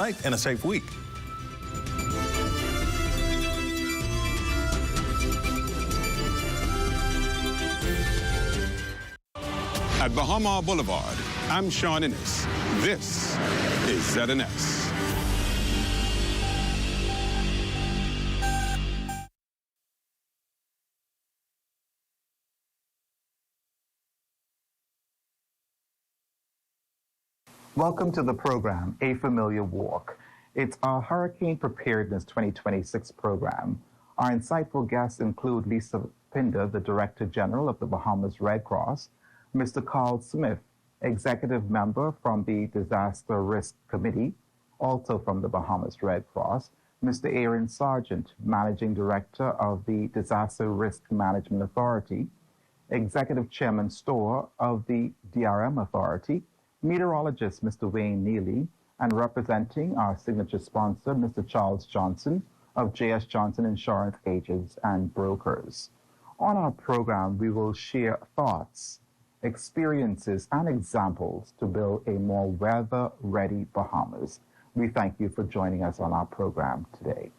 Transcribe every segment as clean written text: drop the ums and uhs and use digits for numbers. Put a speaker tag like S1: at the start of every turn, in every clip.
S1: night and a safe week. At Bahama Boulevard, I'm Sean Innes. This is ZNS.
S2: Welcome to the program, A Familiar Walk. It's our Hurricane Preparedness 2026 program. Our insightful guests include Lisa Pinder, the Director General of the Bahamas Red Cross, Mr. Carl Smith, Executive Member from the Disaster Risk Committee, also from the Bahamas Red Cross, Mr. Aaron Sargent, Managing Director of the Disaster Risk Management Authority, Executive Chairman Storr of the DRM Authority, meteorologist Mr. Wayne Neely, and representing our signature sponsor, Mr. Charles Johnson of J.S. Johnson Insurance Agents and Brokers. On our program, we will share thoughts, experiences, and examples to build a more weather-ready Bahamas. We thank you for joining us on our program today.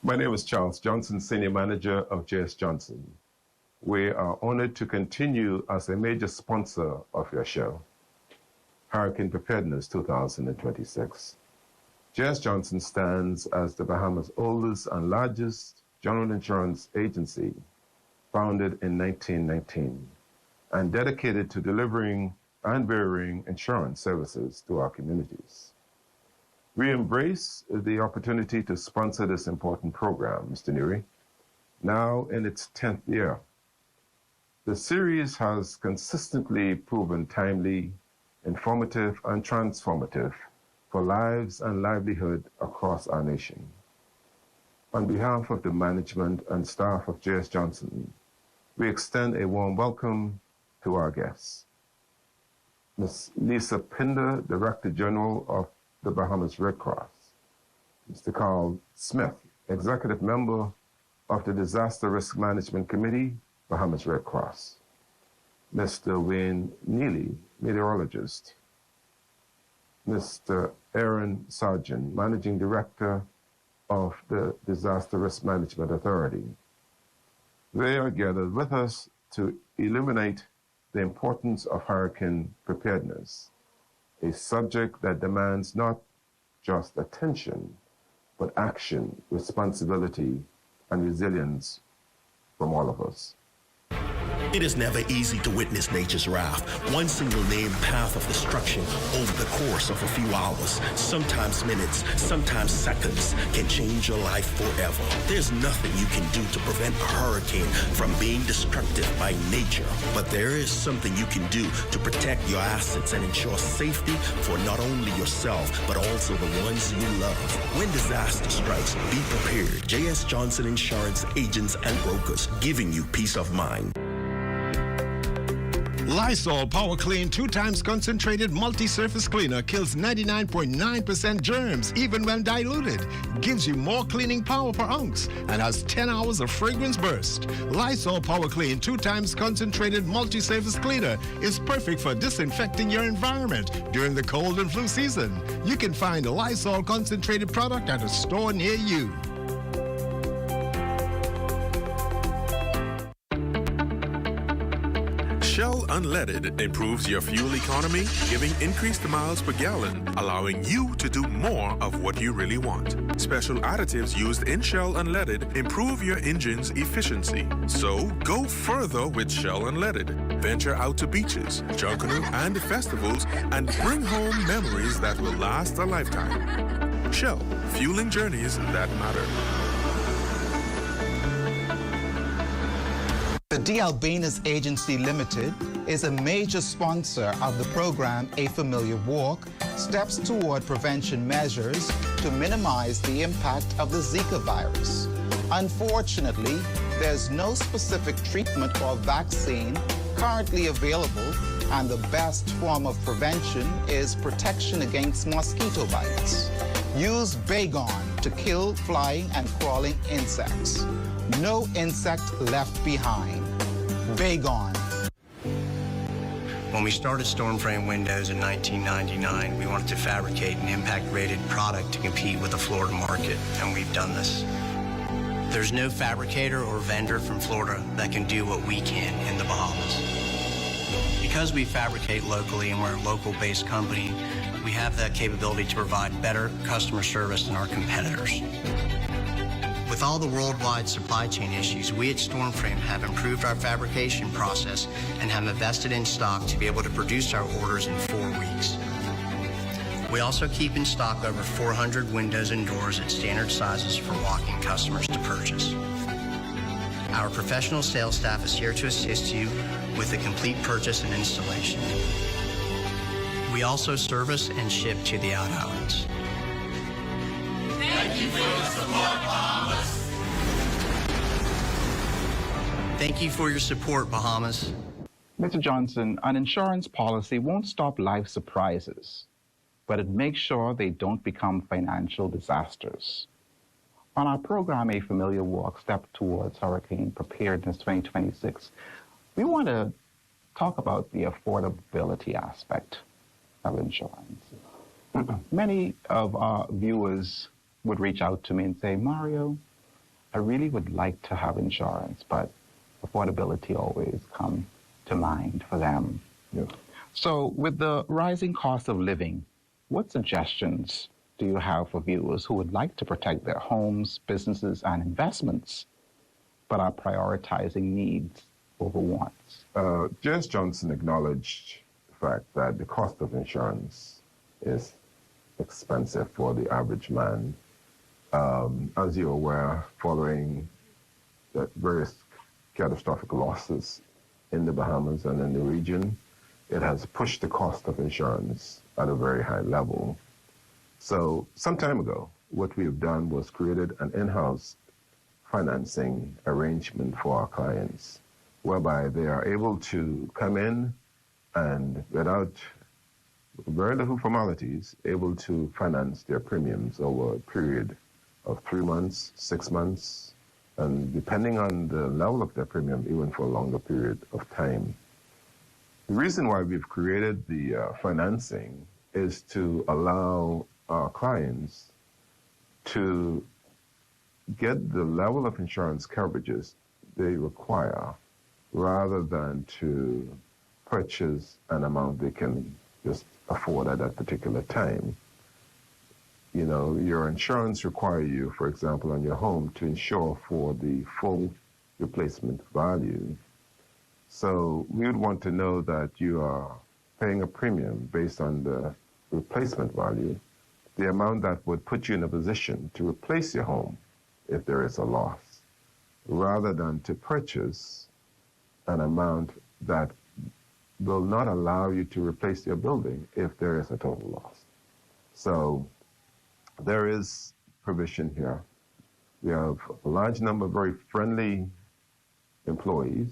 S3: My name is Charles Johnson, Senior Manager of J.S. Johnson. We are honored to continue as a major sponsor of your show, Hurricane Preparedness 2026. J.S. Johnson stands as the Bahamas' oldest and largest general insurance agency, founded in 1919, and dedicated to delivering and varying insurance services to our communities. We embrace the opportunity to sponsor this important program, Mr. Neary, now in its 10th year. The series has consistently proven timely, informative, and transformative for lives and livelihood across our nation. On behalf of the management and staff of J.S. Johnson, we extend a warm welcome to our guests. Ms. Lisa Pinder, Director General of the Bahamas Red Cross, Mr. Carl Smith, Executive Member of the Disaster Risk Management Committee, Bahamas Red Cross, Mr. Wayne Neely, Meteorologist, Mr. Aaron Sargent, Managing Director of the Disaster Risk Management Authority. They are gathered with us to illuminate the importance of hurricane preparedness, a subject that demands not just attention, but action, responsibility, and resilience from all of us.
S4: It is never easy to witness nature's wrath. One single named path of destruction over the course of a few hours, sometimes minutes, sometimes seconds, can change your life forever. There's nothing you can do to prevent a hurricane from being destructive by nature, but there is something you can do to protect your assets and ensure safety for not only yourself, but also the ones you love. When disaster strikes, be prepared. J.S. Johnson Insurance Agents and Brokers, giving you peace of mind.
S5: Lysol Power Clean 2 times concentrated multi-surface cleaner kills 99.9% germs even when diluted. Gives you more cleaning power per ounce and has 10 hours of fragrance burst. Lysol Power Clean 2 times concentrated multi-surface cleaner is perfect for disinfecting your environment during the cold and flu season. You can find a Lysol concentrated product at a store near you.
S6: Shell Unleaded improves your fuel economy, giving increased miles per gallon, allowing you to do more of what you really want. Special additives used in Shell Unleaded improve your engine's efficiency. So go further with Shell Unleaded. Venture out to beaches, Junkanoo, and festivals, and bring home memories that will last a lifetime. Shell, fueling journeys that matter.
S7: The D. Albinus Agency Limited is a major sponsor of the program A Familiar Walk, steps toward prevention measures to minimize the impact of the Zika virus. Unfortunately, there's no specific treatment or vaccine currently available, and the best form of prevention is protection against mosquito bites. Use Baygon to kill flying and crawling insects. No insect left behind. Baygon.
S8: When we started Stormframe Windows in 1999, we wanted to fabricate an impact-rated product to compete with the Florida market, and we've done this. There's no fabricator or vendor from Florida that can do what we can in the Bahamas. Because we fabricate locally and we're a local-based company, we have the capability to provide better customer service than our competitors. With all the worldwide supply chain issues, we at Stormframe have improved our fabrication process and have invested in stock to be able to produce our orders in 4 weeks. We also keep in stock over 400 windows and doors at standard sizes for walk-in customers to purchase. Our professional sales staff is here to assist you with the complete purchase and installation. We also service and ship to the out islands.
S9: Thank you for your support, Bahamas.
S8: Thank you for your support, Bahamas.
S2: Mr. Johnson, an insurance policy won't stop life surprises, but it makes sure they don't become financial disasters. On our program, A Familiar Walk, Step Towards Hurricane Preparedness 2026, we want to talk about the affordability aspect of insurance. Many of our viewers would reach out to me and say, Mario, I really would like to have insurance, but affordability always comes to mind for them.
S3: Yeah.
S2: So with the rising cost of living, what suggestions do you have for viewers who would like to protect their homes, businesses, and investments, but are prioritizing needs over wants?
S3: J.S. Johnson acknowledged the fact that the cost of insurance is expensive for the average man. As you're aware, following the various catastrophic losses in the Bahamas and in the region, it has pushed the cost of insurance at a very high level. So some time ago, what we have done was created an in-house financing arrangement for our clients, whereby they are able to come in and without very little formalities, able to finance their premiums over a period of 3 months, 6 months, and depending on the level of their premium, even for a longer period of time. The reason why we've created the financing is to allow our clients to get the level of insurance coverages they require rather than to purchase an amount they can just afford at that particular time. You know, your insurance requires you, for example, on your home to insure for the full replacement value. So we would want to know that you are paying a premium based on the replacement value, the amount that would put you in a position to replace your home if there is a loss, rather than to purchase an amount that will not allow you to replace your building if there is a total loss. So there is provision here. We have a large number of very friendly employees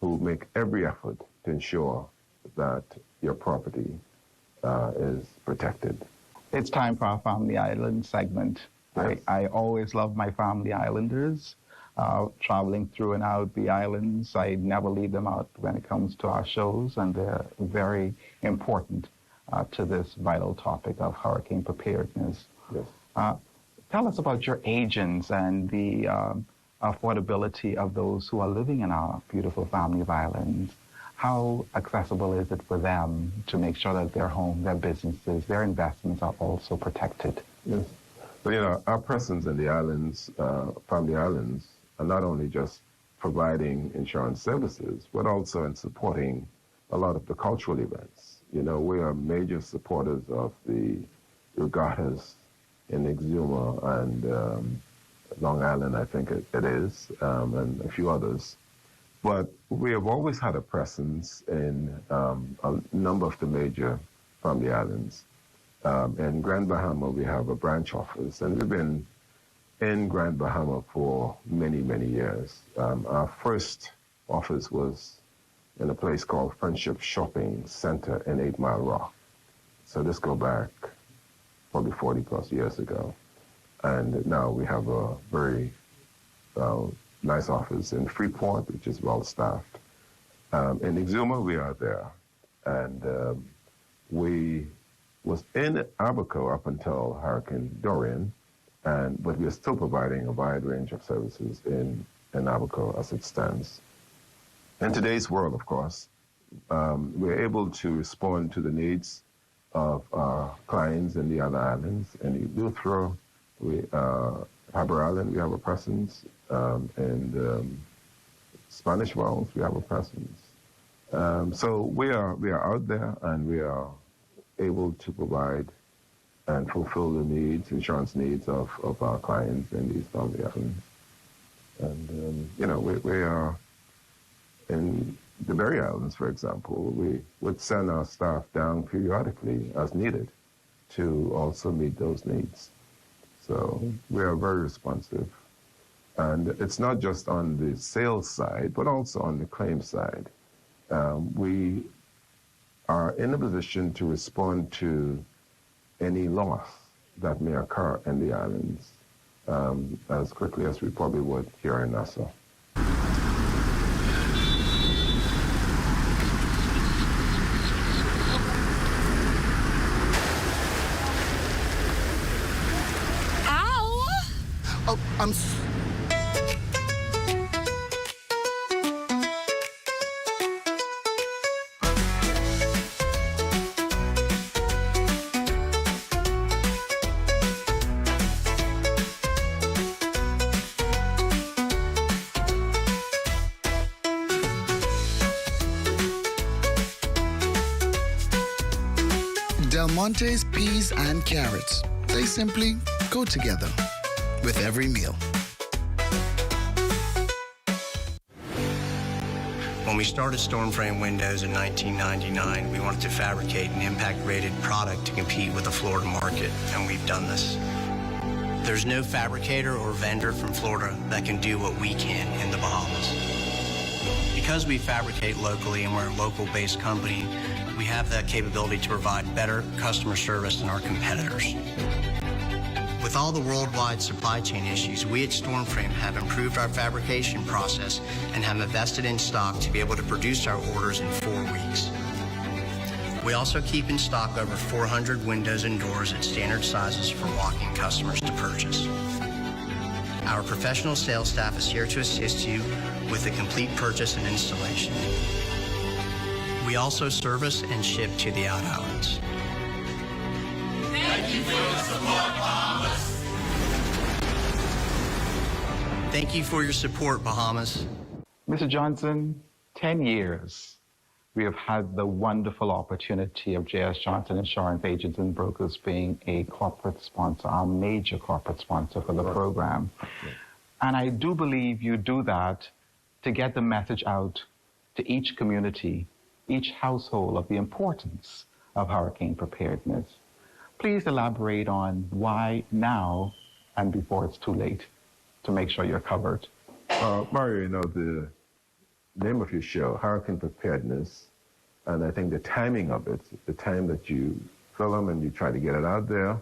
S3: who make every effort to ensure that your property is protected.
S2: It's time for our Family Island segment.
S3: Yes.
S2: I always love my Family Islanders. Traveling through and out the islands, I never leave them out when it comes to our shows, and they're very important to this vital topic of hurricane preparedness.
S3: Yes.
S2: Tell us about your agents and the affordability of those who are living in our beautiful family of islands. How accessible is it for them to make sure that their home, their businesses, their investments are also protected?
S3: Yes. But, you know, our presence in the islands, family islands, are not only just providing insurance services, but also in supporting a lot of the cultural events. You know, we are major supporters of the regattas in Exuma and Long Island, I think it is, and a few others. But we have always had a presence in a number of the major family islands. In Grand Bahama, we have a branch office, and we've been in Grand Bahama for many, many years. Our first office was in a place called Friendship Shopping Center in 8 Mile Rock. So this go back probably 40 plus years ago. And now we have a very nice office in Freeport, which is well staffed. In Exuma, we are there. And we was in Abaco up until Hurricane Dorian, but we are still providing a wide range of services in Abaco as it stands. In today's world, of course, we're able to respond to the needs of our clients in the other islands. In Eleuthero, Harbour Island, we have a presence. And Spanish Wells, we have a presence. So we are out there, and we are able to provide and fulfill the needs, insurance needs of our clients in these lovely islands. And, we are in the Berry Islands, for example. We would send our staff down periodically as needed to also meet those needs. So we are very responsive. And it's not just on the sales side, but also on the claim side. We are in a position to respond to any loss that may occur in the islands as quickly as we probably would here in Nassau.
S10: Ow!
S11: Oh, I'm... Del Monte's peas and carrots. They simply go together with every meal.
S8: When we started Storm Frame Windows in 1999, we wanted to fabricate an impact-rated product to compete with the Florida market, and we've done this. There's no fabricator or vendor from Florida that can do what we can in the Bahamas. Because we fabricate locally and we're a local-based company, we have the capability to provide better customer service than our competitors. With all the worldwide supply chain issues, we at Stormframe have improved our fabrication process and have invested in stock to be able to produce our orders in 4 weeks. We also keep in stock over 400 windows and doors at standard sizes for walk-in customers to purchase. Our professional sales staff is here to assist you with the complete purchase and installation. We also service and ship to the out islands.
S9: Thank you for your support, Bahamas.
S8: Thank you for your support, Bahamas.
S2: Mr. Johnson, 10 years we have had the wonderful opportunity of J.S. Johnson Insurance Agents and Brokers being a corporate sponsor, our major corporate sponsor for the program. And I do believe you do that to get the message out to each community, each household, of the importance of hurricane preparedness. Please elaborate on why now and before it's too late to make sure you're covered.
S3: Mario, the name of your show, Hurricane Preparedness, and I think the timing of it, the time that you film and you try to get it out there,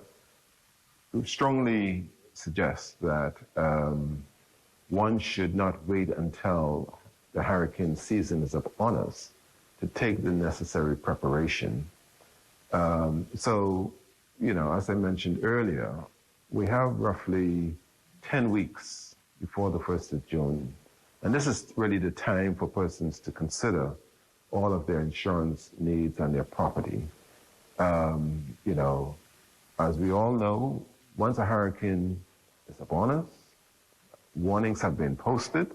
S3: strongly suggests that one should not wait until the hurricane season is upon us to take the necessary preparation. So, as I mentioned earlier, we have roughly 10 weeks before the 1st of June. And this is really the time for persons to consider all of their insurance needs and their property. As we all know, once a hurricane is upon us, warnings have been posted.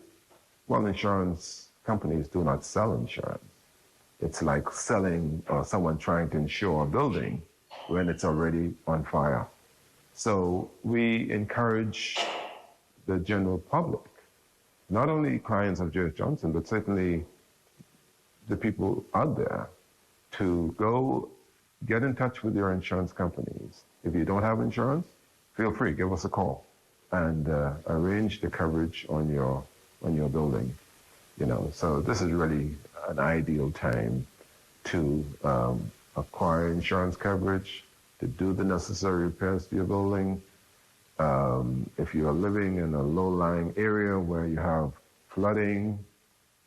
S3: Well, insurance companies do not sell insurance. It's like selling or someone trying to insure a building when it's already on fire. So we encourage the general public, not only clients of J.S. Johnson, but certainly the people out there, to go get in touch with your insurance companies. If you don't have insurance, feel free, give us a call and arrange the coverage on your building. You know, so this is really an ideal time to acquire insurance coverage, to do the necessary repairs to your building. If you are living in a low-lying area where you have flooding,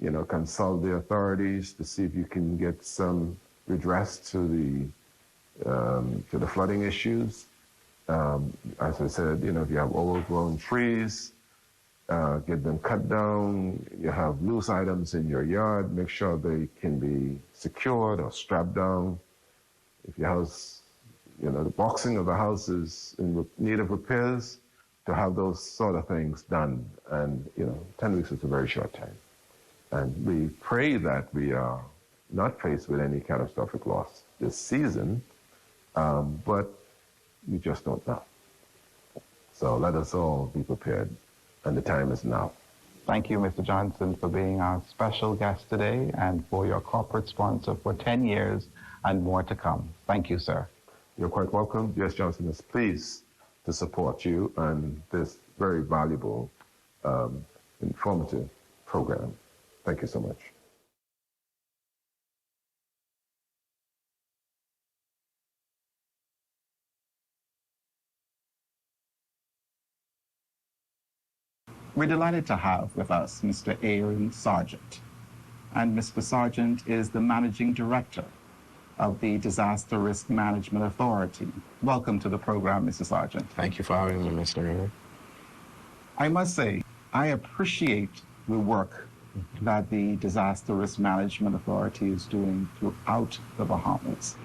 S3: you know, consult the authorities to see if you can get some redress to the flooding issues. As I said, you know, if you have overgrown trees, get them cut down. You have loose items in your yard, make sure they can be secured or strapped down. If your house, you know, the boxing of the house is in need of repairs, to have those sort of things done. And, you know, 10 weeks is a very short time. And we pray that we are not faced with any catastrophic loss this season, but we just don't know. So let us all be prepared, and the time is now.
S2: Thank you, Mr. Johnson, for being our special guest today and for your corporate sponsor for 10 years and more to come. Thank you, sir.
S3: You're quite welcome. J.S. Johnson is pleased to support you and this very valuable, informative program. Thank you so much.
S2: We're delighted to have with us Mr. Aaron Sargent. And Mr. Sargent is the Managing Director of the Disaster Risk Management Authority. Welcome to the program, Mr. Sargent.
S12: Thank you for having me, Mr. Aaron.
S2: I must say, I appreciate the work that the Disaster Risk Management Authority is doing throughout the Bahamas.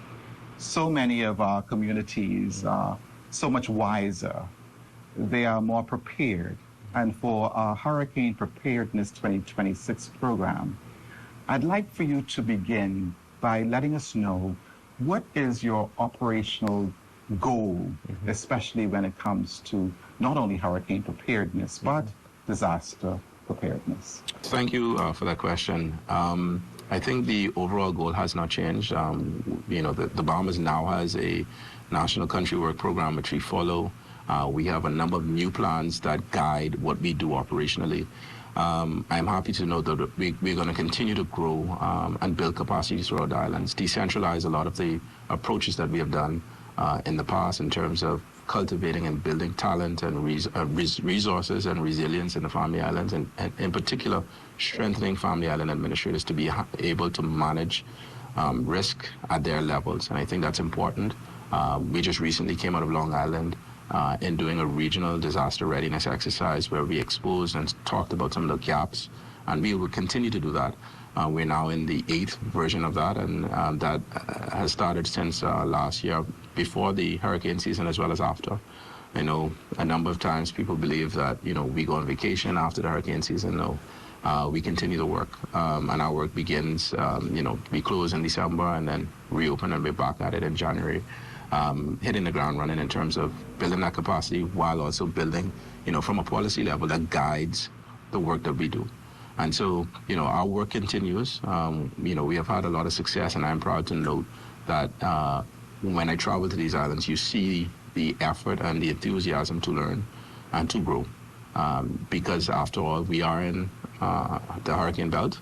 S2: So many of our communities are so much wiser. They are more prepared. And for our Hurricane Preparedness 2026 program, I'd like for you to begin by letting us know what is your operational goal, especially when it comes to not only hurricane preparedness, but disaster preparedness.
S12: Thank you for that question. I think the overall goal has not changed. You know, the Bahamas now has a national country work program which we follow. We have a number of new plans that guide what we do operationally. I'm happy to know that we're going to continue to grow and build capacities throughout the islands, decentralize a lot of the approaches that we have done in the past in terms of cultivating and building talent and resources and resilience in the Family Islands, and in particular, strengthening Family Island administrators to be able to manage risk at their levels. And I think that's important. We just recently came out of Long Island in doing a regional disaster readiness exercise where we exposed and talked about some of the gaps, and we will continue to do that. We're now in the 8th version of that, and that has started since last year, before the hurricane season as well as after. I know a number of times people believe that, you know, we go on vacation after the hurricane season. No, we continue to work, and our work begins, you know, we close in December and then reopen, and we're back at it in January. Hitting the ground running in terms of building that capacity while also building, you know, from a policy level that guides the work that we do. And so, you know, our work continues. You know, we have had a lot of success, and I'm proud to note that when I travel to these islands, you see the effort and the enthusiasm to learn and to grow. Because after all, we are in the hurricane belt.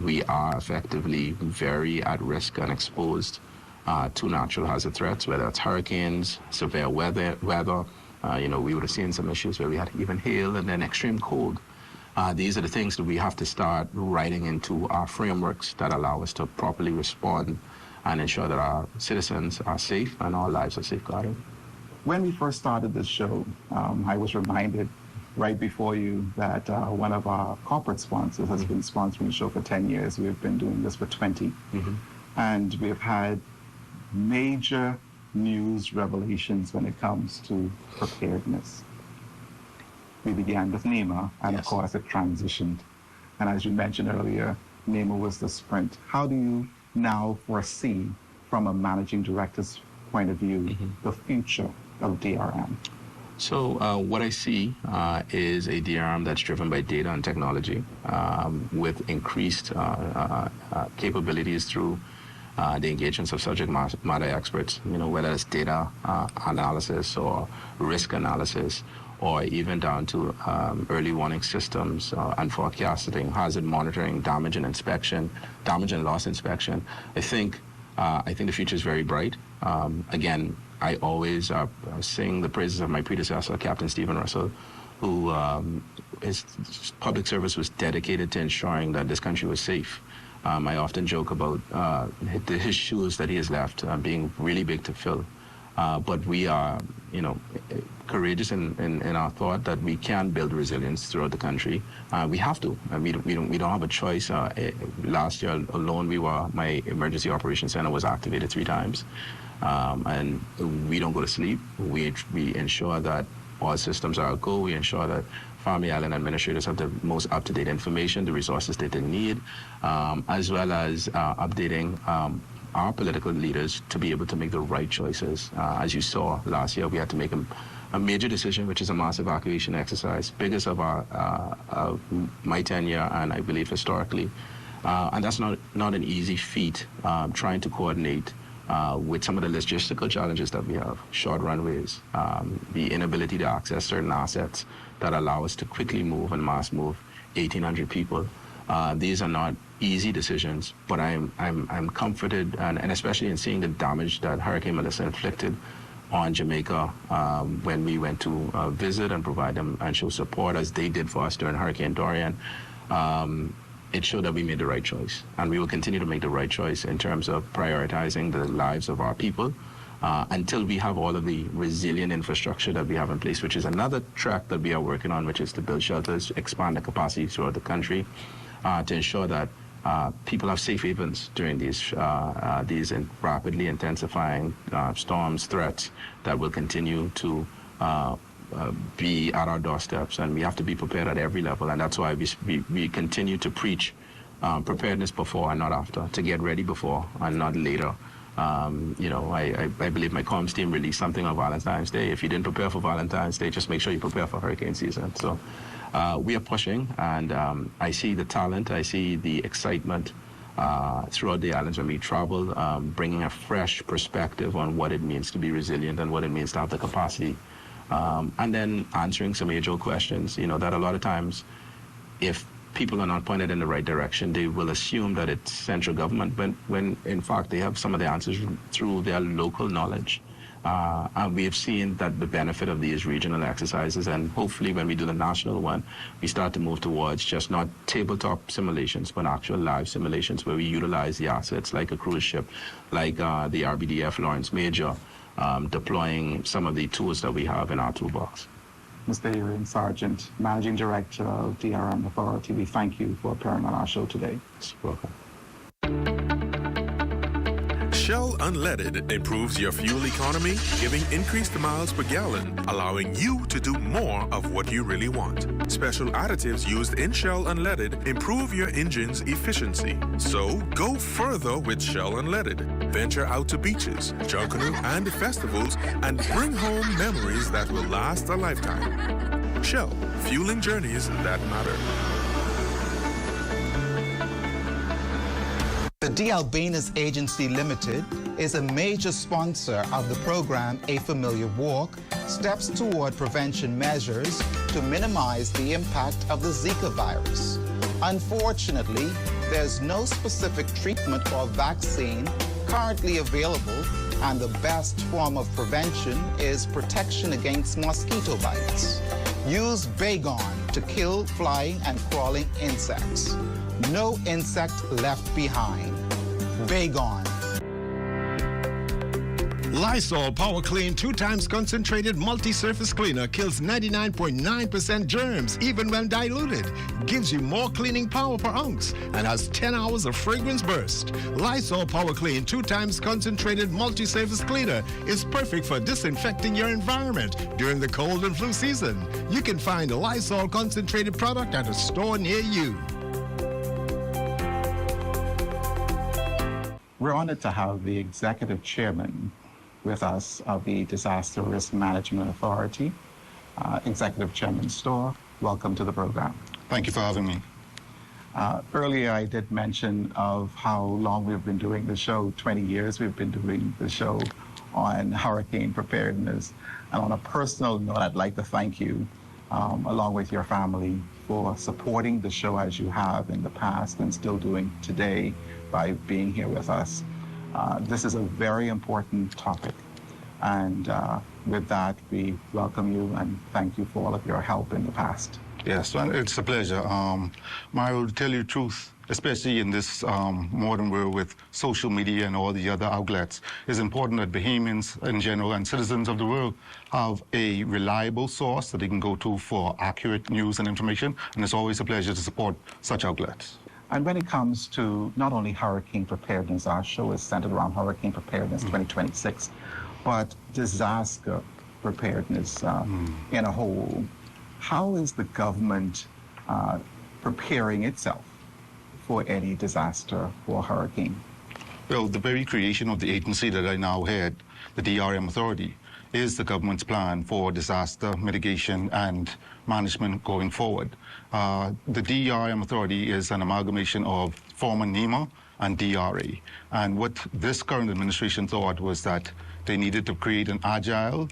S12: We are effectively very at risk and exposed to natural hazard threats, whether it's hurricanes, severe weather. You know, we would have seen some issues where we had even hail and then extreme cold. These are the things that we have to start writing into our frameworks that allow us to properly respond and ensure that our citizens are safe and our lives are safeguarded.
S2: When we first started this show, I was reminded right before you that one of our corporate sponsors has been sponsoring the show for 10 years. We've been doing this for 20. And we've had major news revelations when it comes to preparedness. We began with NEMA, and of course it transitioned. And as you mentioned earlier, NEMA was the sprint. How do you now foresee, from a managing director's point of view, the future of DRM?
S12: So what I see is a DRM that's driven by data and technology with increased capabilities through the engagements of subject matter experts, whether it's data analysis or risk analysis, or even down to early warning systems and forecasting, hazard monitoring, damage and loss inspection. I think the future is very bright. Again, I always sing the praises of my predecessor, Captain Stephen Russell, who his public service was dedicated to ensuring that this country was safe. I often joke about his shoes that he has left being really big to fill. But we are, courageous in our thought that we can build resilience throughout the country. We have to. We don't have a choice. Last year alone, my emergency operations center was activated 3 times, and we don't go to sleep. We ensure that all systems are a go. We ensure that Family Island administrators have the most up-to-date information, the resources that they need, as well as updating our political leaders to be able to make the right choices. As you saw last year, we had to make a major decision, which is a mass evacuation exercise, biggest of my tenure, and I believe historically. And that's not an easy feat, trying to coordinate with some of the logistical challenges that we have, short runways, the inability to access certain assets that allow us to quickly move and mass move 1,800 people. These are not easy decisions, but I'm comforted, and especially in seeing the damage that Hurricane Melissa inflicted on Jamaica when we went to visit and provide them and show support as they did for us during Hurricane Dorian. It showed that we made the right choice, and we will continue to make the right choice in terms of prioritizing the lives of our people until we have all of the resilient infrastructure that we have in place, which is another track that we are working on, which is to build shelters, expand the capacity throughout the country to ensure that people have safe havens during these rapidly intensifying storms, threats that will continue to be at our doorsteps, and we have to be prepared at every level, and that's why we continue to preach preparedness before and not after, to get ready before and not later. I believe my comms team released something on Valentine's Day. If you didn't prepare for Valentine's Day, just make sure you prepare for hurricane season. So we are pushing, and I see the talent, I see the excitement throughout the islands when we travel, bringing a fresh perspective on what it means to be resilient and what it means to have the capacity. And then answering some age-old questions, that a lot of times, if people are not pointed in the right direction, they will assume that it's central government, when in fact they have some of the answers through their local knowledge. And we have seen that the benefit of these regional exercises, and hopefully when we do the national one, we start to move towards just not tabletop simulations, but actual live simulations where we utilize the assets like a cruise ship, like the RBDF Lawrence Major, deploying some of the tools that we have in our toolbox.
S2: Mr. Urian Sargent, Managing Director of DRM Authority, we thank you for appearing on our show today.
S12: You're welcome.
S6: Shell Unleaded improves your fuel economy, giving increased miles per gallon, allowing you to do more of what you really want. Special additives used in Shell Unleaded improve your engine's efficiency. So go further with Shell Unleaded. Venture out to beaches, Junkanoo, and festivals, and bring home memories that will last a lifetime. Shell, fueling journeys that matter.
S7: The D. Albinus Agency Limited is a major sponsor of the program A Familiar Walk, steps toward prevention measures to minimize the impact of the Zika virus. Unfortunately, there's no specific treatment or vaccine currently available, and the best form of prevention is protection against mosquito bites. Use Baygon to kill flying and crawling insects. No insect left behind. Baygon.
S5: Lysol Power Clean 2 times concentrated multi-surface cleaner kills 99.9% germs even when diluted. Gives you more cleaning power per ounce and has 10 hours of fragrance burst. Lysol Power Clean 2 times concentrated multi-surface cleaner is perfect for disinfecting your environment during the cold and flu season. You can find a Lysol concentrated product at a store near you.
S2: We're honored to have the Executive Chairman with us of the Disaster Risk Management Authority, Executive Chairman Storr. Welcome to the program.
S13: Thank you for having me.
S2: Earlier, I did mention of how long we've been doing the show. 20 years we've been doing the show on hurricane preparedness. And on a personal note, I'd like to thank you, along with your family, for supporting the show as you have in the past and still doing today by being here with us. This is a very important topic. And with that, we welcome you and thank you for all of your help in the past.
S13: Yes, it's a pleasure. Mario, to tell you the truth, especially in this modern world with social media and all the other outlets, it's important that Bahamians in general and citizens of the world have a reliable source that they can go to for accurate news and information, and it's always a pleasure to support such outlets.
S2: And when it comes to not only hurricane preparedness, our show is centered around Hurricane Preparedness 2026, but disaster preparedness in a whole. How is the government preparing itself for any disaster or hurricane?
S13: Well, the very creation of the agency that I now head, the DRM Authority, is the government's plan for disaster mitigation and management going forward. The DRM Authority is an amalgamation of former NEMA and DRA. And what this current administration thought was that they needed to create an agile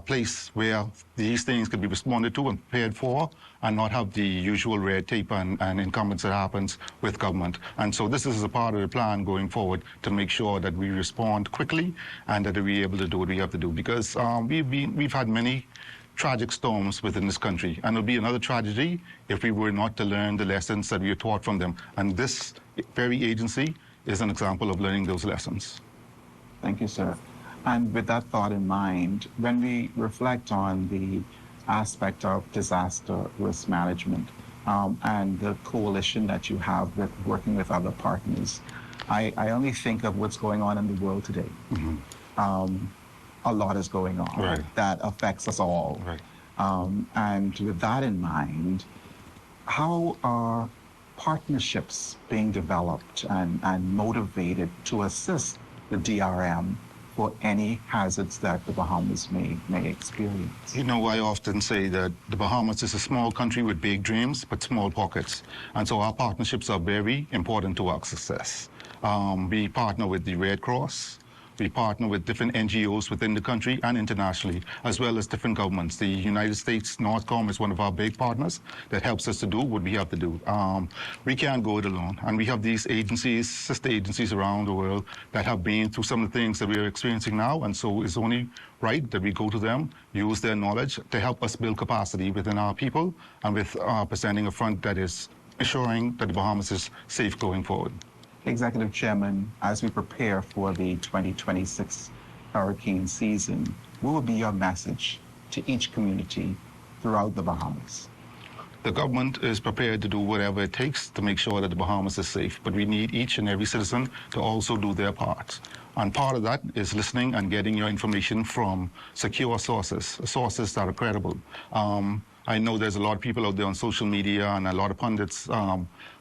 S13: place where these things could be responded to and prepared for and not have the usual red tape and incumbents that happens with government. And so this is a part of the plan going forward to make sure that we respond quickly and that we're able to do what we have to do, because we've had many tragic storms within this country, and it would be another tragedy if we were not to learn the lessons that we are taught from them. And this very agency is an example of learning those lessons.
S2: Thank you, sir. And with that thought in mind, when we reflect on the aspect of disaster risk management and the coalition that you have with working with other partners, I only think of what's going on in the world today. A lot is going on that affects us all. And with that in mind, how are partnerships being developed and motivated to assist the DRM for any hazards that the Bahamas may experience?
S13: You know, I often say that the Bahamas is a small country with big dreams, but small pockets. And so our partnerships are very important to our success. We partner with the Red Cross. We partner with different NGOs within the country and internationally, as well as different governments. The United States NORTHCOM is one of our big partners that helps us to do what we have to do. We can't go it alone. And we have these agencies, sister agencies around the world that have been through some of the things that we are experiencing now. And so it's only right that we go to them, use their knowledge to help us build capacity within our people and with presenting a front that is ensuring that the Bahamas is safe going forward.
S2: Executive Chairman, as we prepare for the 2026 hurricane season, what will be your message to each community throughout the Bahamas?
S13: The government is prepared to do whatever it takes to make sure that the Bahamas is safe, but we need each and every citizen to also do their part. And part of that is listening and getting your information from secure sources that are credible. I know there's a lot of people out there on social media and a lot of pundits,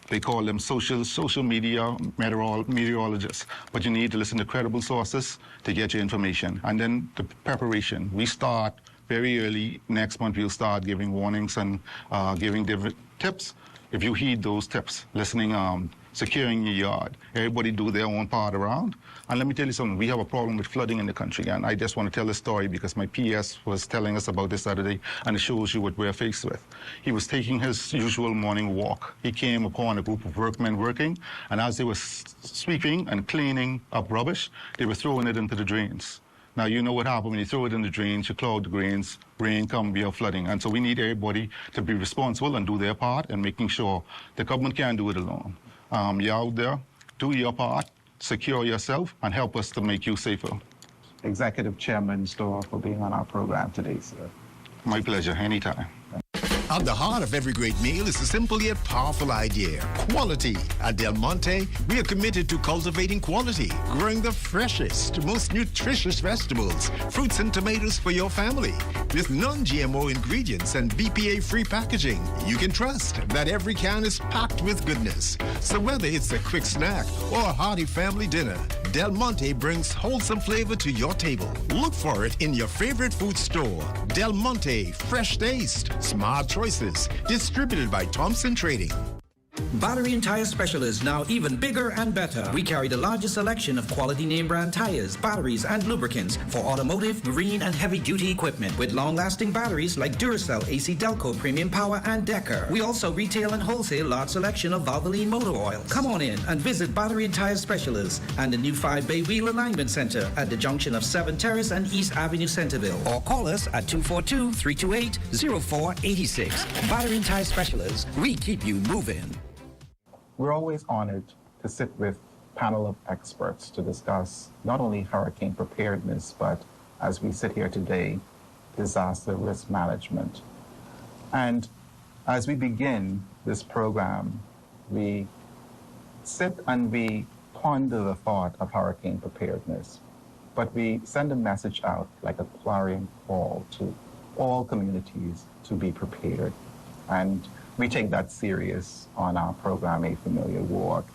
S13: they call them social media meteorologists, but you need to listen to credible sources to get your information. And then the preparation. We start very early. Next month, we'll start giving warnings and giving different tips. If you heed those tips, listening, securing your yard, everybody do their own part around. And let me tell you something, we have a problem with flooding in the country. And I just want to tell this story because my PS was telling us about this Saturday, and it shows you what we're faced with. He was taking his usual morning walk. He came upon a group of workmen working, and as they were sweeping and cleaning up rubbish, they were throwing it into the drains. Now, you know what happens when you throw it in the drains, you clog the drains, rain come, we have flooding. And so we need everybody to be responsible and do their part and making sure the government can't do it alone. You're out there, do your part, secure yourself, and help us to make you safer.
S2: Executive Chairman Storer for being on our program today, sir.
S13: My pleasure, anytime.
S5: At the heart of every great meal is a simple yet powerful idea: quality. At Del Monte, we are committed to cultivating quality, growing the freshest, most nutritious vegetables, fruits and tomatoes for your family. With non-GMO ingredients and BPA-free packaging, you can trust that every can is packed with goodness. So whether it's a quick snack or a hearty family dinner, Del Monte brings wholesome flavor to your table. Look for it in your favorite food store. Del Monte, fresh taste, smart choices. Distributed by Thompson Trading.
S14: Battery and Tire Specialists, now even bigger and better. We carry the largest selection of quality name brand tires, batteries, and lubricants for automotive, marine, and heavy-duty equipment with long-lasting batteries like Duracell, AC Delco, Premium Power, and Decker. We also retail and wholesale large selection of Valvoline motor oil. Come on in and visit Battery and Tire Specialists and the new 5-Bay Wheel Alignment Center at the junction of 7 Terrace and East Avenue, Centerville. Or call us at 242-328-0486. Battery and Tire Specialists, we keep you moving.
S2: We're always honored to sit with a panel of experts to discuss not only hurricane preparedness, but as we sit here today, disaster risk management. And as we begin this program, we sit and we ponder the thought of hurricane preparedness, but we send a message out like a clarion call to all communities to be prepared. And we take that serious on our program, A Familiar Walk.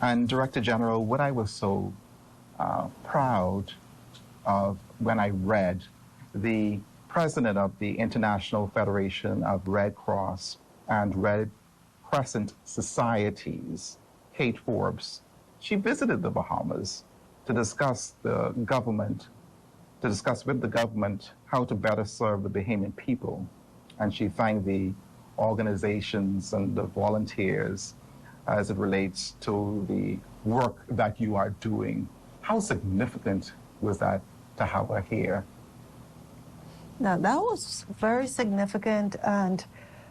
S2: And Director General, what I was so proud of when I read the president of the International Federation of Red Cross and Red Crescent Societies, Kate Forbes, she visited the Bahamas to discuss with the government how to better serve the Bahamian people. And she thanked the organizations and the volunteers as it relates to the work that you are doing. How significant was that to have her here?
S15: Now, that was very significant, and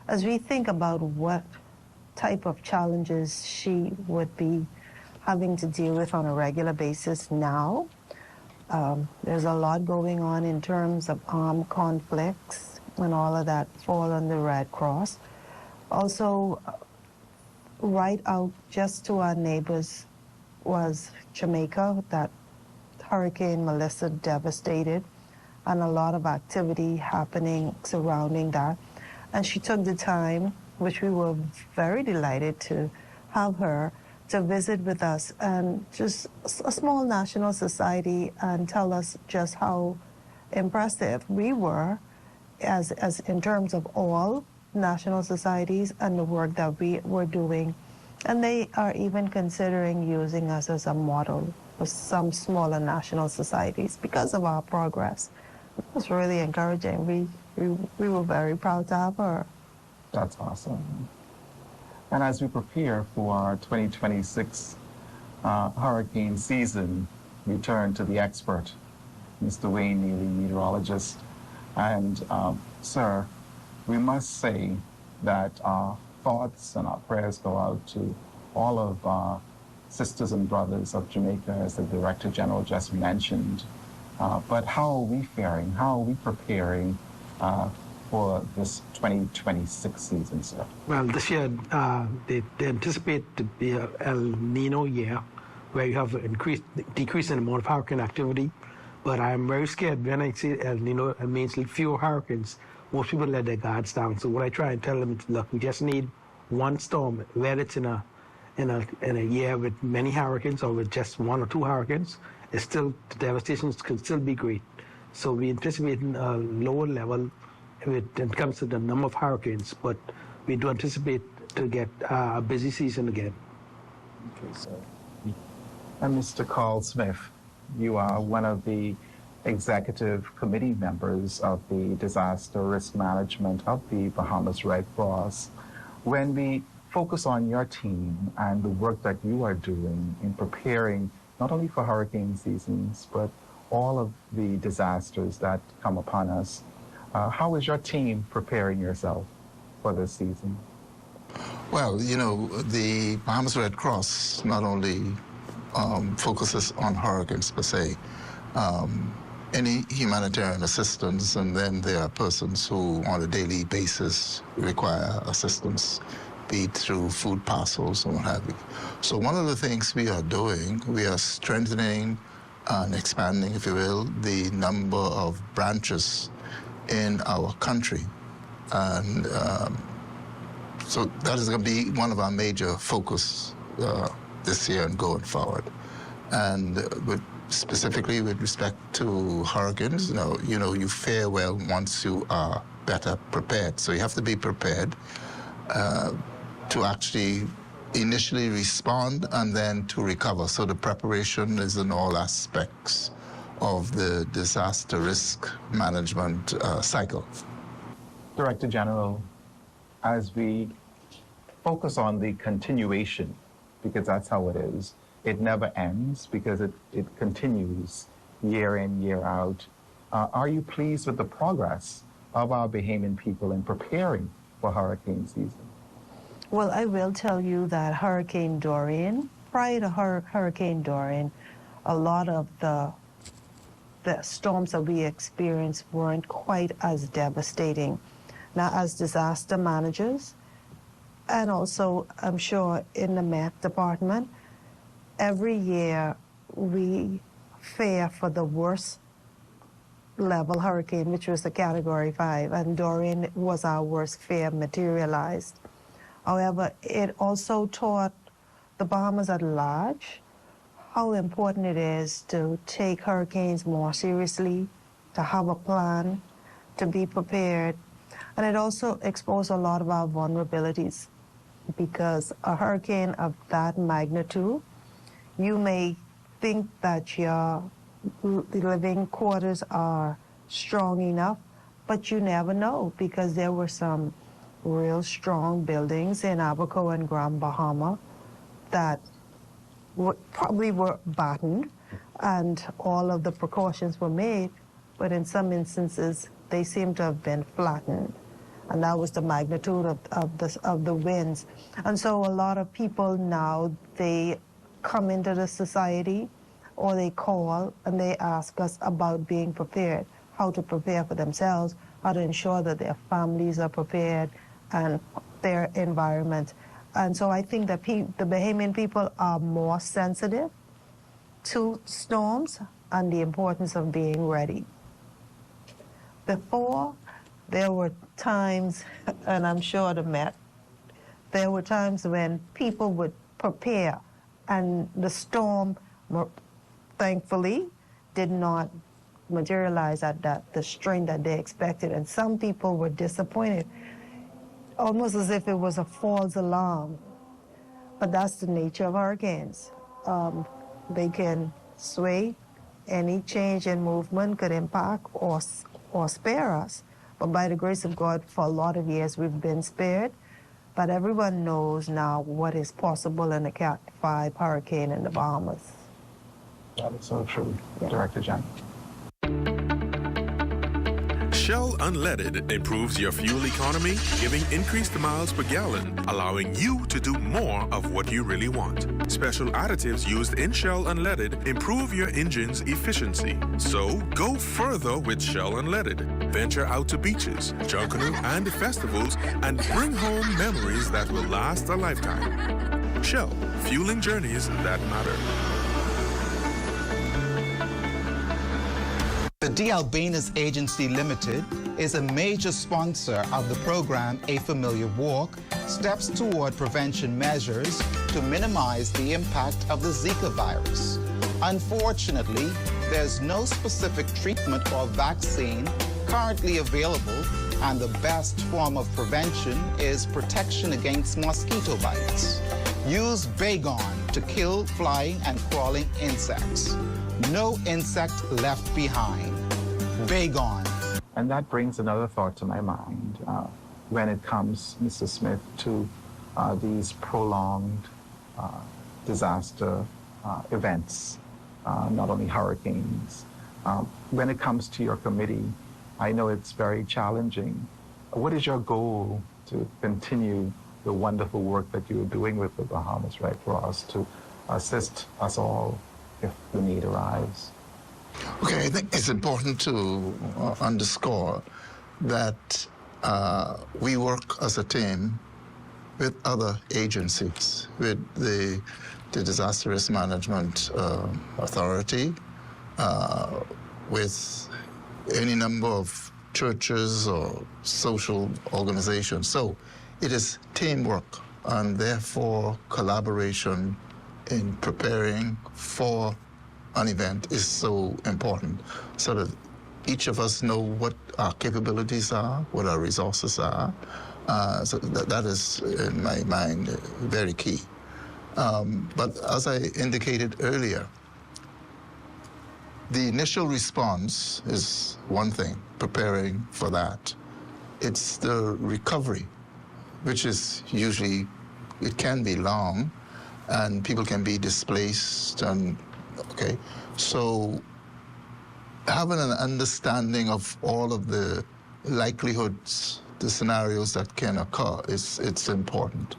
S15: as we think about what type of challenges she would be having to deal with on a regular basis now, there's a lot going on in terms of armed conflicts, and all of that fall on the Red Cross. Also, right out just to our neighbors was Jamaica, that Hurricane Melissa devastated, and a lot of activity happening surrounding that. And she took the time, which we were very delighted to have her, to visit with us and just a small national society and tell us just how impressive we were as in terms of all national societies and the work that we were doing. And they are even considering using us as a model for some smaller national societies because of our progress. It was really encouraging. We were very proud to have her.
S2: That's awesome. And as we prepare for our 2026 hurricane season, we turn to the expert, Mr. Wayne Neely, meteorologist. And sir, we must say that our thoughts and our prayers go out to all of our sisters and brothers of Jamaica, as the Director General just mentioned. But how are we faring? How are we preparing for this 2026 season, sir?
S16: Well, this year they anticipate to be an El Nino year, where you have an decrease in the amount of hurricane activity. But I'm very scared when I say El Nino, it means fewer hurricanes. Most people let their guards down. So what I try and tell them is, look, we just need one storm, whether it's in a year with many hurricanes or with just 1 or 2 hurricanes. It's still, the devastation could still be great. So we anticipate a lower level when it comes to the number of hurricanes, but we do anticipate to get a busy season again.
S2: Okay, sir. And Mr. Carl Smith, you are one of the executive committee members of the Disaster Risk Management of the Bahamas Red Cross. When we focus on your team and the work that you are doing in preparing not only for hurricane seasons, but all of the disasters that come upon us, how is your team preparing yourself for this season?
S11: Well, you know, the Bahamas Red Cross not only focuses on hurricanes per se, any humanitarian assistance, and then there are persons who on a daily basis require assistance, be it through food parcels or what have you. So one of the things we are doing, we are strengthening and expanding, if you will, the number of branches in our country. And so that is going to be one of our major focus this year and going forward. And specifically with respect to hurricanes, you fare well once you are better prepared. So you have to be prepared to actually initially respond and then to recover. So the preparation is in all aspects of the disaster risk management cycle.
S2: Director General, as we focus on the continuation, because that's how it is, it never ends because it continues year in, year out. Are you pleased with the progress of our Bahamian people in preparing for hurricane season?
S15: Well, I will tell you that Hurricane Dorian, prior to Hurricane Dorian, a lot of the storms that we experienced weren't quite as devastating. Now, as disaster managers, and also, I'm sure, in the Met Department, every year we fare for the worst level hurricane, which was the Category 5, and Dorian was our worst fare materialized. However, it also taught the Bahamas at large how important it is to take hurricanes more seriously, to have a plan, to be prepared. And it also exposed a lot of our vulnerabilities, because a hurricane of that magnitude, you may think that your living quarters are strong enough, but you never know, because there were some real strong buildings in Abaco and Grand Bahama that probably were battened, and all of the precautions were made, but in some instances they seem to have been flattened, and that was the magnitude of the winds. And so a lot of people now, they come into the society, or they call and they ask us about being prepared, how to prepare for themselves, how to ensure that their families are prepared and their environment. And so I think that the Bahamian people are more sensitive to storms and the importance of being ready. Before, there were times, and I'm sure the Met, there were times when people would prepare, and the storm, thankfully, did not materialize at the strength that they expected, and some people were disappointed, almost as if it was a false alarm. But that's the nature of hurricanes. They can sway. Any change in movement could impact or spare us. But by the grace of God, for a lot of years, we've been spared. But everyone knows now what is possible in a Cat 5 hurricane in the Bahamas.
S2: That is so true, yeah. Director General.
S6: Shell Unleaded improves your fuel economy, giving increased miles per gallon, allowing you to do more of what you really want. Special additives used in Shell Unleaded improve your engine's efficiency. So go further with Shell Unleaded. Venture out to beaches, Junkanoo, and festivals, and bring home memories that will last a lifetime. Shell, fueling journeys that matter.
S7: The D. Albinus Agency Limited is a major sponsor of the program A Familiar Walk, steps toward prevention measures to minimize the impact of the Zika virus. Unfortunately, there's no specific treatment or vaccine currently available, and the best form of prevention is protection against mosquito bites. Use Baygon to kill flying and crawling insects. No insect left behind. Baygon.
S2: And that brings another thought to my mind when it comes, Mr. Smith, to these prolonged disaster events, not only hurricanes. When it comes to your committee, I know it's very challenging. What is your goal to continue the wonderful work that you're doing with the Bahamas Red Cross to assist us all if the need arrives?
S11: Okay, I think it's important to underscore that we work as a team with other agencies, with the Disaster Risk Management Authority, with any number of churches or social organizations. So it is teamwork, and therefore collaboration in preparing for an event is so important, so that each of us know what our capabilities are, what our resources are. So that is, in my mind, very key. But as I indicated earlier, the initial response is one thing, preparing for that. It's the recovery, which is usually, it can be long, and people can be displaced, and okay. So having an understanding of all of the likelihoods, the scenarios that can occur, it's important.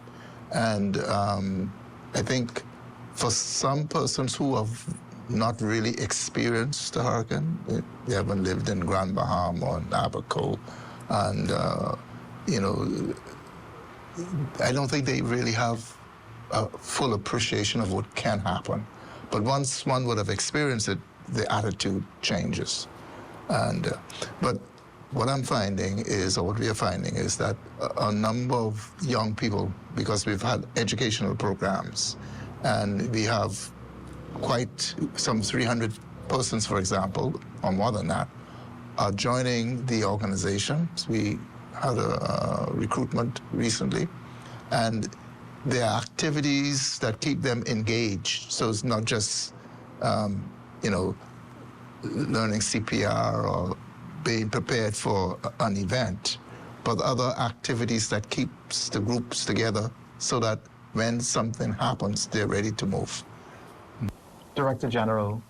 S11: And I think for some persons who have not really experienced the hurricane, they haven't lived in Grand Baham or Abaco, and you know, I don't think they really have a full appreciation of what can happen. But once one would have experienced it, the attitude changes. And but what I'm finding is, or what we are finding is that a number of young people, because we've had educational programs, and we have quite some 300 persons, for example, or more than that, are joining the organization. We had a recruitment recently, and there are activities that keep them engaged. So it's not just, you know, learning CPR or being prepared for an event, but other activities that keeps the groups together so that when something happens, they're ready to move.
S2: Director General,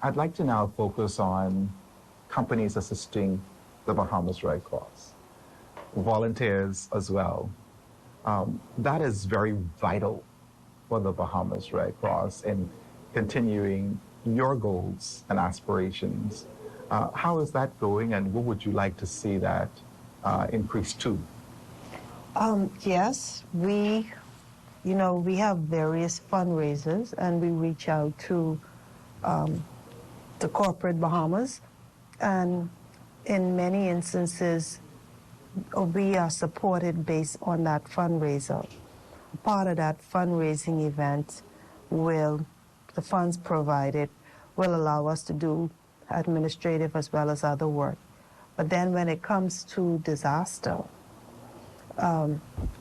S2: I'd like to now focus on companies assisting the Bahamas Red Cross, volunteers as well. That is very vital for the Bahamas Red Cross in continuing your goals and aspirations. How is that going, and what would you like to see that increase to?
S15: Yes, we have various fundraisers, and we reach out to the corporate Bahamas, and in many instances, we are supported based on that fundraiser. Part of that fundraising event the funds provided will allow us to do administrative as well as other work. But then when it comes to disaster,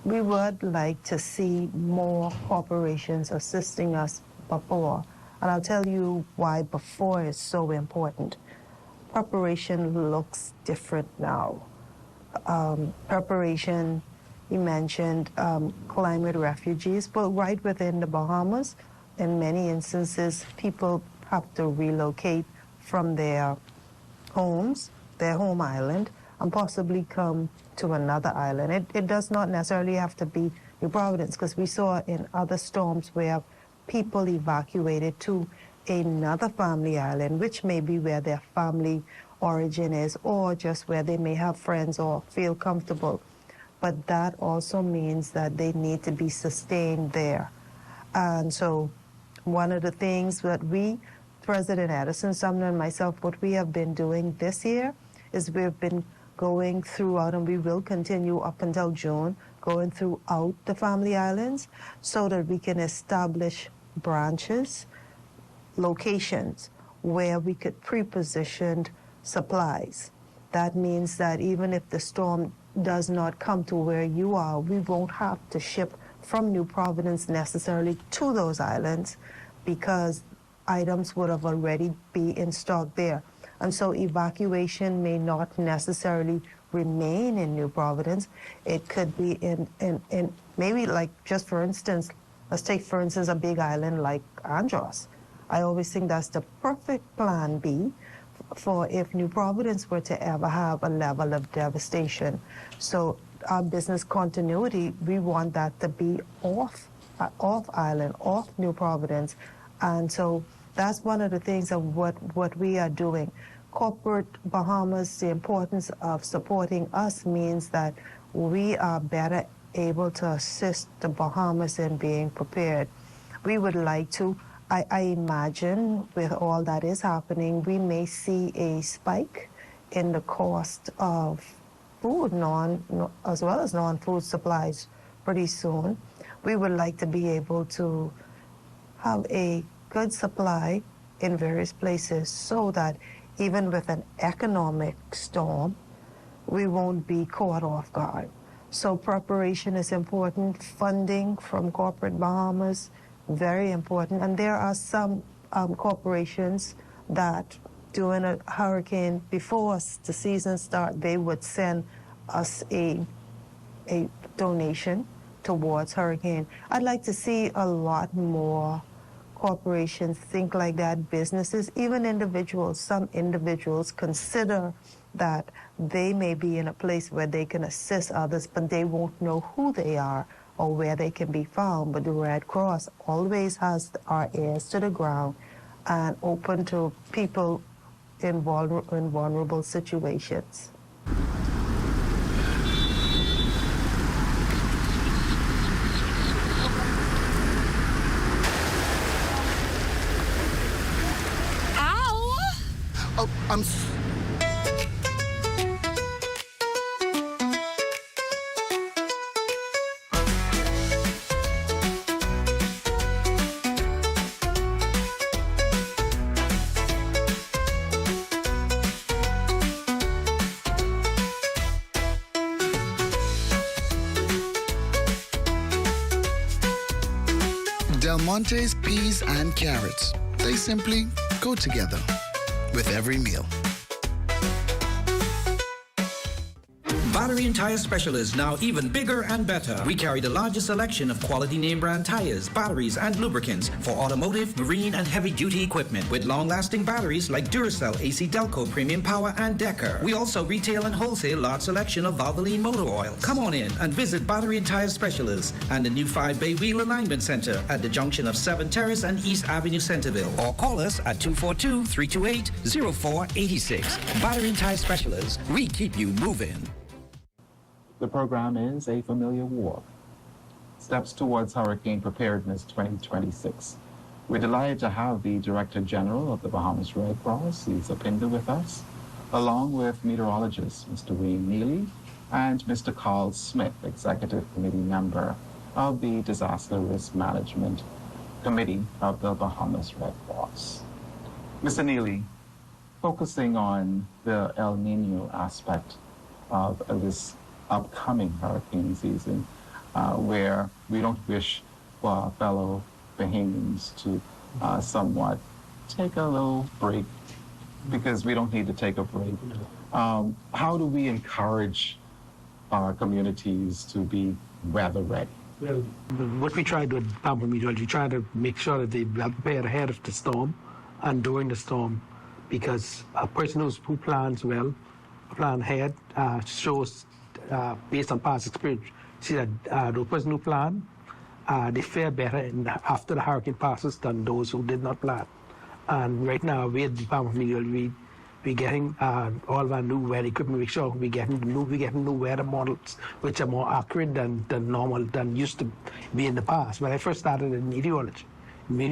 S15: we would like to see more corporations assisting us before. And I'll tell you why before is so important. Preparation looks different now. Preparation, you mentioned climate refugees, but right within the Bahamas, in many instances, people have to relocate from their homes, their home island, and possibly come to another island. It does not necessarily have to be New Providence, because we saw in other storms where people evacuated to another family island, which may be where their family origin is, or just where they may have friends or feel comfortable. But that also means that they need to be sustained there. And so one of the things that President Addison, Sumner, and myself, what we have been doing this year is we've been going throughout, and we will continue up until June, going throughout the family islands so that we can establish branches, locations where we could pre-position supplies. That means that even if the storm does not come to where you are, we won't have to ship from New Providence necessarily to those islands, because items would have already be in stock there. And so evacuation may not necessarily remain in New Providence. It could be in maybe, like, just for instance, let's take for instance a big island like Andros. I always think that's the perfect plan B for if New Providence were to ever have a level of devastation. So our business continuity, we want that to be off island, off New Providence. And so that's one of the things of what we are doing. Corporate Bahamas, the importance of supporting us means that we are better able to assist the Bahamas in being prepared. We would like to, I imagine with all that is happening, we may see a spike in the cost of food, as well as non-food supplies pretty soon. We would like to be able to have a good supply in various places so that even with an economic storm, we won't be caught off guard. So preparation is important. Funding from corporate Bahamas, very important. And there are some corporations that during a hurricane, before the season starts, they would send us a donation towards hurricane. I'd like to see a lot more corporations think like that, businesses, even individuals. Some individuals consider that they may be in a place where they can assist others, but they won't know who they are or where they can be found. But the Red Cross always has our ears to the ground and open to people in vulnerable situations.
S10: Oh, I'm...
S17: Del Monte's peas and carrots. They simply go together with every meal.
S14: Battery and Tire Specialists, now even bigger and better. We carry the largest selection of quality name brand tires, batteries, and lubricants for automotive, marine, and heavy-duty equipment with long-lasting batteries like Duracell, AC Delco, Premium Power, and Decker. We also retail and wholesale large selection of Valvoline motor oils. Come on in and visit Battery and Tire Specialists and the new 5-Bay Wheel Alignment Center at the junction of 7 Terrace and East Avenue, Centerville. Or call us at 242-328-0486. Battery and Tire Specialists, we keep you moving.
S2: The program is A Familiar Walk, Steps Towards Hurricane Preparedness 2026. We're delighted to have the Director General of the Bahamas Red Cross, Lisa Pinder, with us, along with meteorologist Mr. Wayne Neely and Mr. Carl Smith, Executive Committee Member of the Disaster Risk Management Committee of the Bahamas Red Cross. Mr. Neely, focusing on the El Nino aspect of this upcoming hurricane season, where we don't wish for our fellow Bahamians to somewhat take a little break, because we don't need to take a break. How do we encourage our communities to be weather ready?
S16: Well, what we try to do at Pampa Meteorology, we try to make sure that they are prepared ahead of the storm and during the storm, because a person who plans well, plan ahead, shows based on past experience, see that the person who plan, they fare better after the hurricane passes than those who did not plan. And right now, we at the Department of Meteorology, we're getting all of our new weather equipment. Make sure we're getting new weather models, which are more accurate than normal, than used to be in the past. When I first started in meteorology, we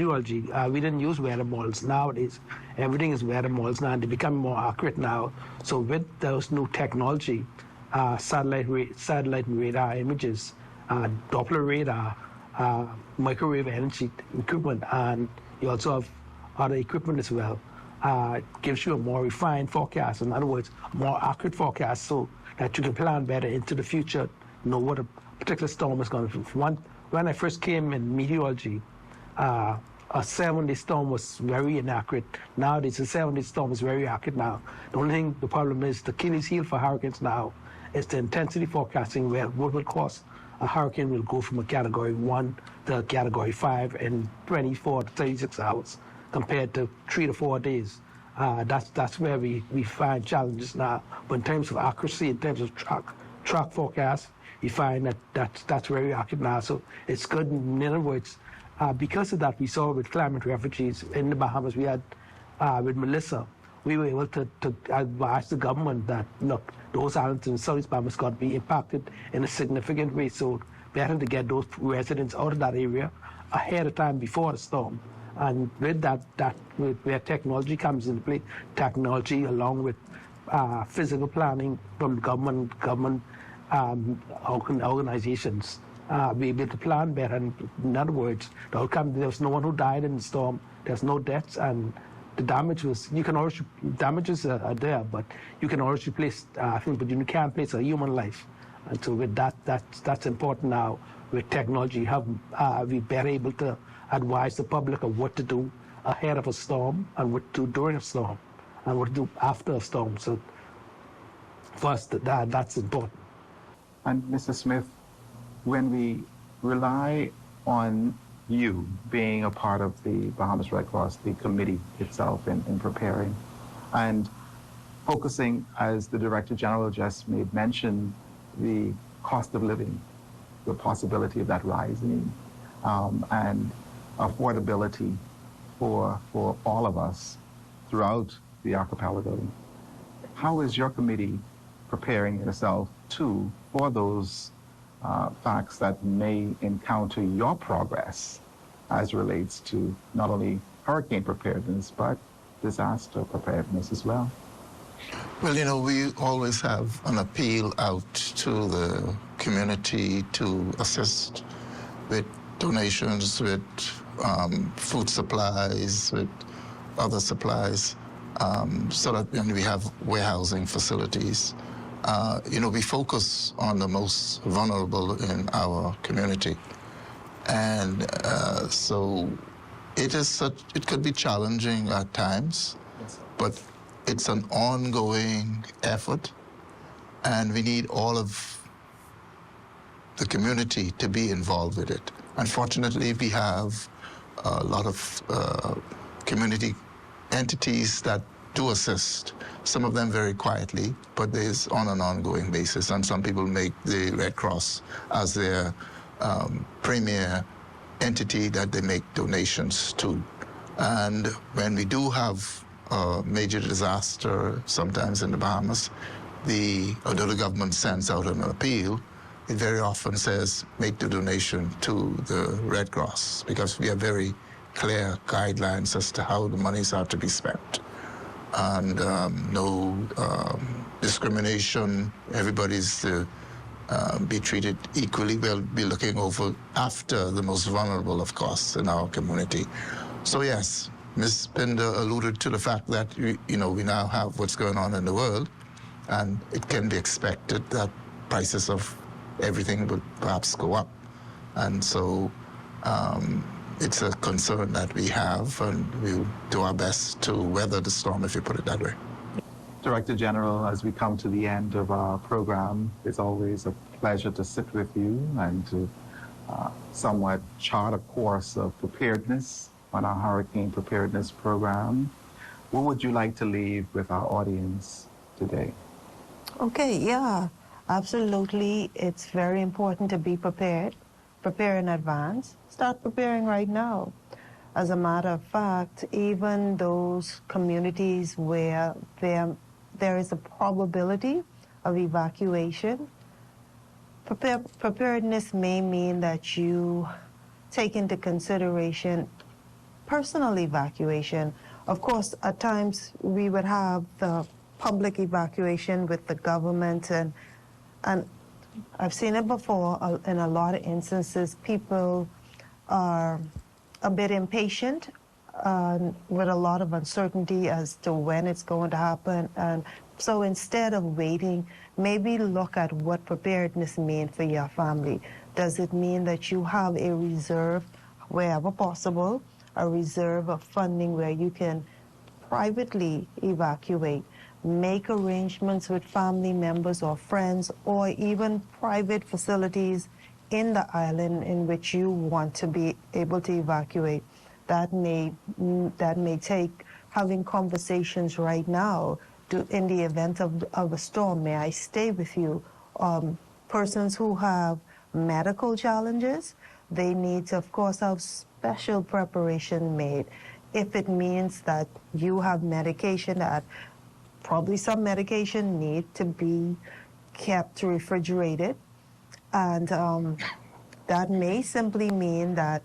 S16: didn't use weather models. Nowadays, everything is weather models now, and they become more accurate now. So with those new technology, satellite radar images, Doppler radar, microwave energy equipment, and you also have other equipment as well. Gives you a more refined forecast. In other words, a more accurate forecast, so that you can plan better into the future, know what a particular storm is going to be. When I first came in meteorology, a 7-day storm was very inaccurate. Nowadays, a 7-day storm is very accurate now. The only thing, the problem is the Achilles heel for hurricanes now is the intensity forecasting, where what will cause a hurricane will go from a category 1 to a category 5 in 24 to 36 hours compared to 3 to 4 days. That's where we find challenges now. But in terms of accuracy, in terms of track forecast, you find that's very accurate now. So it's good. In other words, because of that, we saw with climate refugees in the Bahamas, we had with Melissa, we were able to advise the government that, look, those islands in Southeast Bahamas got to be impacted in a significant way. So better to get those residents out of that area ahead of time before the storm. And with that where technology comes into play, technology along with physical planning from government organizations, be able to plan better. And in other words, the outcome, there was no one who died in the storm. There's no deaths, and the damage was, you can always, damages are there, but you can always replace things, but you can't replace a human life. And so with that, that's important now. With technology, we better able to advise the public of what to do ahead of a storm and what to do during a storm and what to do after a storm. So first, that's important.
S2: And Mr. Smith, when we rely on you being a part of the Bahamas Red Cross, the committee itself in preparing, and focusing, as the Director General just made mention, the cost of living, the possibility of that rising, and affordability for all of us throughout the archipelago. How is your committee preparing yourself too for those facts that may encounter your progress as relates to not only hurricane preparedness, but disaster preparedness as well?
S11: Well, you know, we always have an appeal out to the community to assist with donations, with food supplies, with other supplies, so that when we have warehousing facilities, you know, we focus on the most vulnerable in our community. And so it could be challenging at times, but it's an ongoing effort, and we need all of the community to be involved with it. Unfortunately, we have a lot of community entities that do assist, some of them very quietly, but there's on an ongoing basis, and some people make the Red Cross as their premier entity that they make donations to. And when we do have a major disaster, sometimes in the Bahamas, although the government sends out an appeal, it very often says, make the donation to the Red Cross, because we have very clear guidelines as to how the monies are to be spent. And no discrimination, everybody's to be treated equally. We'll be looking over after the most vulnerable, of course, in our community. So yes, Ms. Pinder alluded to the fact that, you know, we now have what's going on in the world, and it can be expected that prices of everything would perhaps go up. And so it's a concern that we have, and we'll do our best to weather the storm, if you put it that way.
S2: Director General, as we come to the end of our program, it's always a pleasure to sit with you and to somewhat chart a course of preparedness on our hurricane preparedness program. What would you like to leave with our audience today?
S15: Okay, yeah, absolutely. It's very important to be prepared. Prepare in advance. Start preparing right now. As a matter of fact, even those communities where there is a probability of evacuation, preparedness may mean that you take into consideration personal evacuation. Of course, at times we would have the public evacuation with the government, and I've seen it before in a lot of instances. People are a bit impatient with a lot of uncertainty as to when it's going to happen. And so instead of waiting, maybe look at what preparedness means for your family. Does it mean that you have a reserve wherever possible, a reserve of funding where you can privately evacuate, make arrangements with family members or friends, or even private facilities in the island in which you want to be able to evacuate? That may take having conversations right now in the event of a storm. May I stay with you? Persons who have medical challenges, they need to, of course, have special preparation made. If it means that you have medication that probably some medication need to be kept refrigerated, and that may simply mean that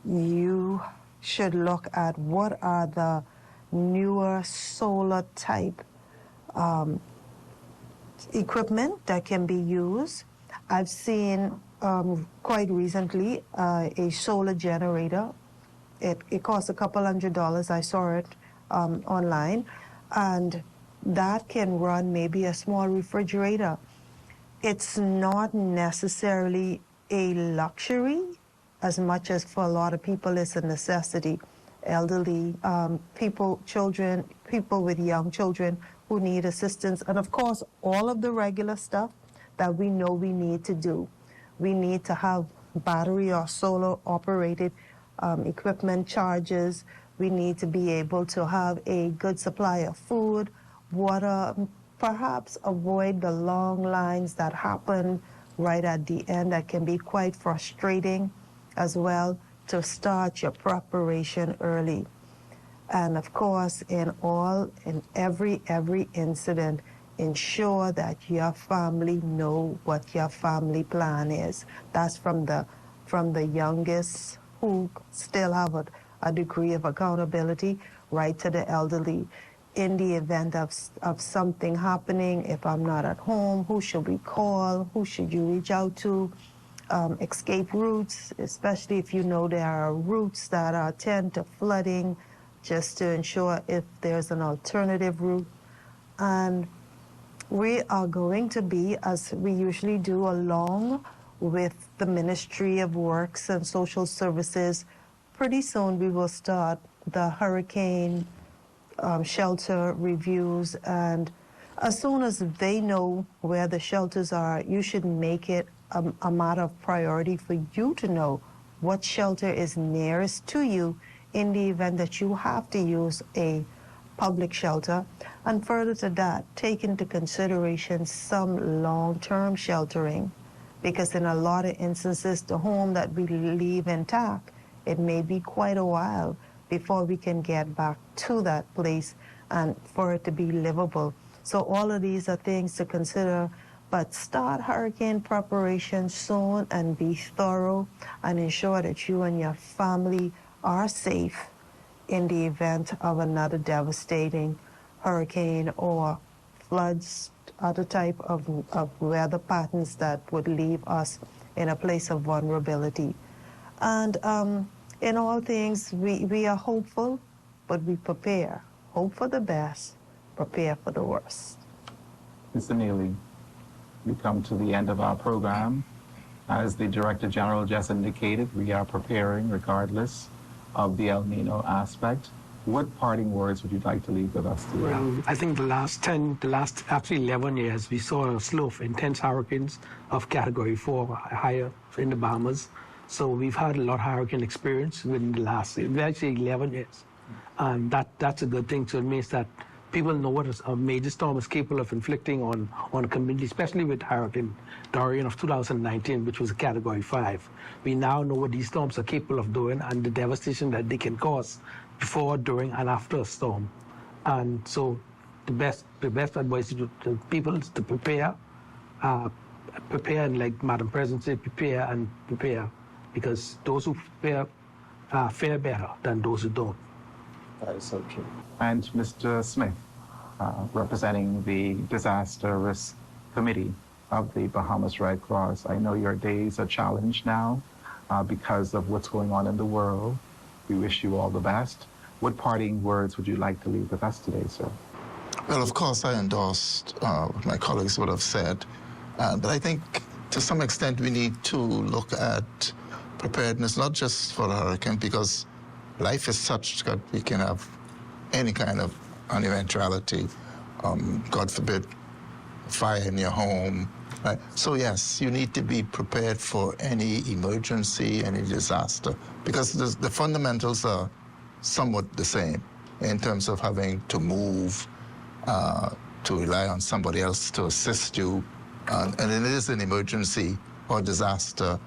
S15: you should look at what are the newer solar type equipment that can be used. I've seen quite recently a solar generator. It costs a couple $100. I saw it online, and that can run maybe a small refrigerator. It's not necessarily a luxury as much as for a lot of people it's a necessity. Elderly people, children, people with young children who need assistance, and of course all of the regular stuff that we know we need to do. We need to have battery or solar operated equipment charges. We need to be able to have a good supply of food, water, perhaps avoid the long lines that happen right at the end that can be quite frustrating as well, to start your preparation early. And of course, in every incident, ensure that your family know what your family plan is. That's from the youngest, who still have a degree of accountability, right to the elderly. In the event of something happening, if I'm not at home, who should we call? Who should you reach out to? Escape routes, especially if you know there are routes that tend to flooding, just to ensure if there's an alternative route. And we are going to be, as we usually do, along with the Ministry of Works and Social Services. Pretty soon we will start the hurricane shelter reviews, and as soon as they know where the shelters are, you should make it a matter of priority for you to know what shelter is nearest to you in the event that you have to use a public shelter. And further to that, take into consideration some long-term sheltering, because in a lot of instances, the home that we leave intact, it may be quite a while before we can get back to that place and for it to be livable. So all of these are things to consider, but start hurricane preparation soon and be thorough and ensure that you and your family are safe in the event of another devastating hurricane or floods, other type of weather patterns that would leave us in a place of vulnerability. And in all things, we are hopeful, but we prepare. Hope for the best, prepare for the worst.
S2: Mr. Neely, we come to the end of our program. As the Director General just indicated, we are preparing regardless of the El Nino aspect. What parting words would you like to leave with us today?
S16: Well, I think the last actually 11 years, we saw a slew of intense hurricanes of Category 4 higher in the Bahamas. So we've had a lot of hurricane experience within the last, actually 11 years. And that's a good thing. So it means that people know what a major storm is capable of inflicting on a community, especially with Hurricane Dorian of 2019, which was a Category 5. We now know what these storms are capable of doing and the devastation that they can cause before, during, and after a storm. And so the best advice to people is to prepare, and like Madam President said, prepare, because those who prepare fare better than those who don't.
S2: That is so true. And Mr. Smith, representing the Disaster Risk Committee of the Bahamas Red Cross, I know your days are challenged now because of what's going on in the world. We wish you all the best. What parting words would you like to leave with us today, sir?
S11: Well, of course, I endorsed what my colleagues would have said, but I think to some extent we need to look at preparedness, not just for the hurricane, because life is such that we can have any kind of an eventuality, God forbid, fire in your home. Right? So yes, you need to be prepared for any emergency, any disaster, because the fundamentals are somewhat the same in terms of having to move, to rely on somebody else to assist you, and it is an emergency or disaster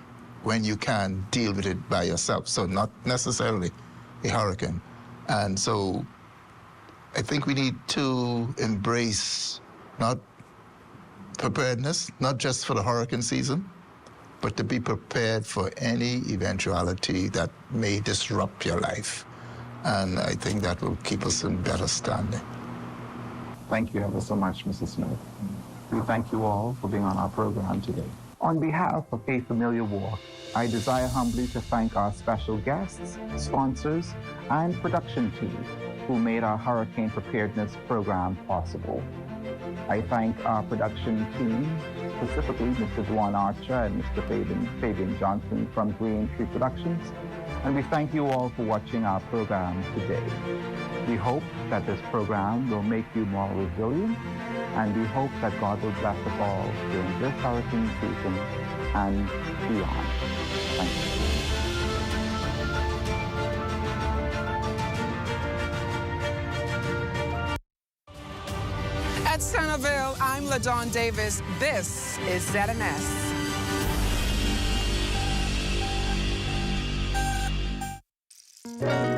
S11: when you can deal with it by yourself, so not necessarily a hurricane. And so I think we need to embrace not preparedness, not just for the hurricane season, but to be prepared for any eventuality that may disrupt your life. And I think that will keep us in better standing.
S2: Thank you ever so much, Mrs. Smith. We thank you all for being on our program today. On behalf of A Familiar Walk, I desire humbly to thank our special guests, sponsors, and production team who made our hurricane preparedness program possible. I thank our production team, specifically Mr. Dwan Archer and Mr. Fabian Johnson from Green Tree Productions, and we thank you all for watching our program today. We hope that this program will make you more resilient, and we hope that God will bless us all during this hurricane season and beyond. Thank you.
S18: At Centerville, I'm LaDawn Davis. This is ZNS.
S2: Thank you.